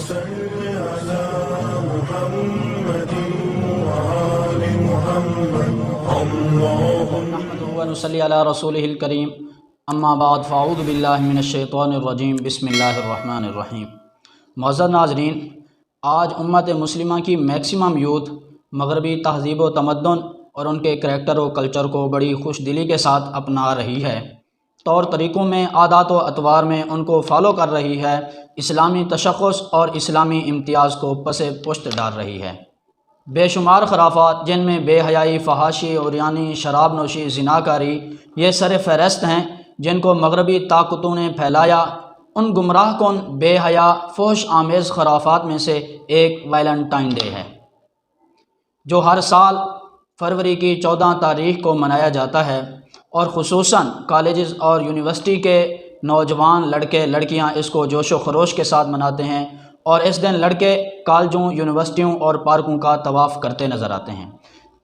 صل على محمد وآل محمد اللهم نحمده ونصلي على رسوله الكريم اما بعد فاعوذ باللہ من الشیطان الرجیم بسم اللہ الرحمن الرحیم۔ معزز ناظرین، آج امت مسلمہ کی میکسیمم یوتھ مغربی تہذیب و تمدن اور ان کے کریکٹر و کلچر کو بڑی خوش دلی کے ساتھ اپنا رہی ہے، طور طریقوں میں، عادات و اطوار میں ان کو فالو کر رہی ہے، اسلامی تشخص اور اسلامی امتیاز کو پس پشت ڈال رہی ہے۔ بے شمار خرافات جن میں بے حیائی، فحاشی، عریانی، شراب نوشی، زناکاری یہ سر فہرست ہیں جن کو مغربی طاقتوں نے پھیلایا۔ ان گمراہ کن، بے حیا، فحش آمیز خرافات میں سے ایک ویلنٹائن ڈے ہے، جو ہر سال فروری کی 14 تاریخ کو منایا جاتا ہے، اور خصوصاً کالجز اور یونیورسٹی کے نوجوان لڑکے لڑکیاں اس کو جوش و خروش کے ساتھ مناتے ہیں، اور اس دن لڑکے کالجوں، یونیورسٹیوں اور پارکوں کا طواف کرتے نظر آتے ہیں۔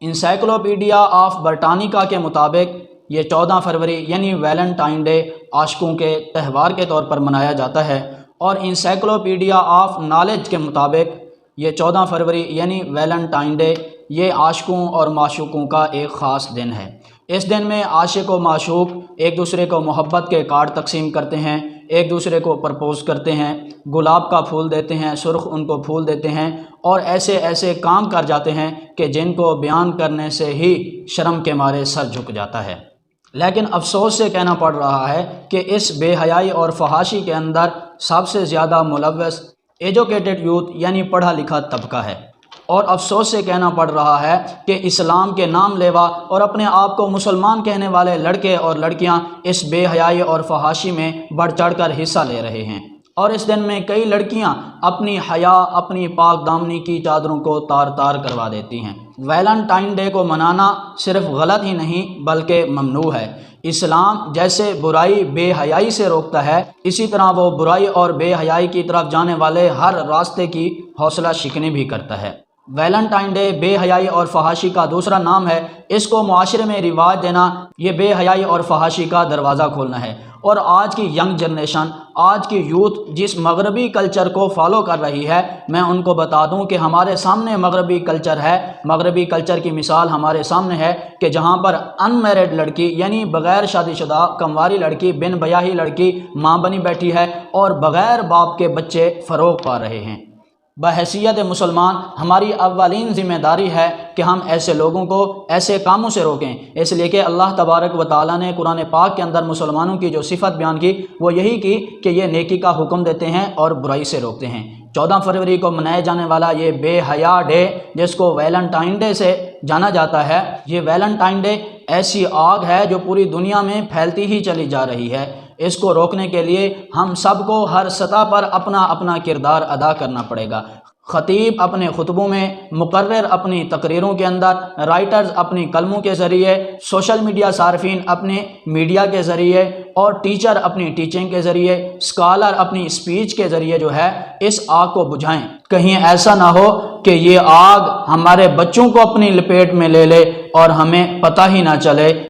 انسائکلوپیڈیا آف برٹانیکا کے مطابق یہ 14 فروری یعنی ویلنٹائن ڈے عاشقوں کے تہوار کے طور پر منایا جاتا ہے، اور انسائکلوپیڈیا آف نالج کے مطابق یہ 14 فروری یعنی ویلنٹائن ڈے یہ عاشقوں اور معشوقوں کا ایک خاص دن ہے۔ اس دن میں عاشق و معشوق ایک دوسرے کو محبت کے کارڈ تقسیم کرتے ہیں، ایک دوسرے کو پرپوز کرتے ہیں، گلاب کا پھول دیتے ہیں، سرخ ان کو پھول دیتے ہیں، اور ایسے ایسے کام کر جاتے ہیں کہ جن کو بیان کرنے سے ہی شرم کے مارے سر جھک جاتا ہے۔ لیکن افسوس سے کہنا پڑ رہا ہے کہ اس بے حیائی اور فحاشی کے اندر سب سے زیادہ ملوث ایجوکیٹڈ یوتھ یعنی پڑھا لکھا طبقہ ہے، اور افسوس سے کہنا پڑ رہا ہے کہ اسلام کے نام لیوا اور اپنے آپ کو مسلمان کہنے والے لڑکے اور لڑکیاں اس بے حیائی اور فحاشی میں بڑھ چڑھ کر حصہ لے رہے ہیں، اور اس دن میں کئی لڑکیاں اپنی حیا، اپنی پاک دامنی کی چادروں کو تار تار کروا دیتی ہیں۔ ویلنٹائن ڈے کو منانا صرف غلط ہی نہیں بلکہ ممنوع ہے۔ اسلام جیسے برائی بے حیائی سے روکتا ہے، اسی طرح وہ برائی اور بے حیائی کی طرف جانے والے ہر راستے کی حوصلہ شکنی بھی کرتا ہے۔ ویلنٹائن ڈے بے حیائی اور فحاشی کا دوسرا نام ہے۔ اس کو معاشرے میں رواج دینا یہ بے حیائی اور فحاشی کا دروازہ کھولنا ہے، اور آج کی ینگ جنریشن، آج کی یوتھ جس مغربی کلچر کو فالو کر رہی ہے، میں ان کو بتا دوں کہ ہمارے سامنے مغربی کلچر ہے۔ مغربی کلچر کی مثال ہمارے سامنے ہے کہ جہاں پر ان میرڈ لڑکی یعنی بغیر شادی شدہ کنواری لڑکی، بن بیاہی لڑکی ماں بنی بیٹھی ہے، اور بغیر باپ کے بچے فروغ پا رہے ہیں۔ بحیثیت مسلمان ہماری اولین ذمہ داری ہے کہ ہم ایسے لوگوں کو ایسے کاموں سے روکیں، اس لیے کہ اللہ تبارک و تعالیٰ نے قرآن پاک کے اندر مسلمانوں کی جو صفت بیان کی وہ یہی کی کہ یہ نیکی کا حکم دیتے ہیں اور برائی سے روکتے ہیں۔ 14 فروری کو منائے جانے والا یہ بے حیا ڈے جس کو ویلنٹائن ڈے سے جانا جاتا ہے، یہ ویلنٹائن ڈے ایسی آگ ہے جو پوری دنیا میں پھیلتی ہی چلی جا رہی ہے۔ اس کو روکنے کے لیے ہم سب کو ہر سطح پر اپنا اپنا کردار ادا کرنا پڑے گا۔ خطیب اپنے خطبوں میں، مقرر اپنی تقریروں کے اندر، رائٹرز اپنی قلموں کے ذریعے، سوشل میڈیا صارفین اپنے میڈیا کے ذریعے، اور ٹیچر اپنی ٹیچنگ کے ذریعے، اسکالر اپنی اسپیچ کے ذریعے جو ہے اس آگ کو بجھائیں۔ کہیں ایسا نہ ہو کہ یہ آگ ہمارے بچوں کو اپنی لپیٹ میں لے لے اور ہمیں پتہ ہی نہ چلے۔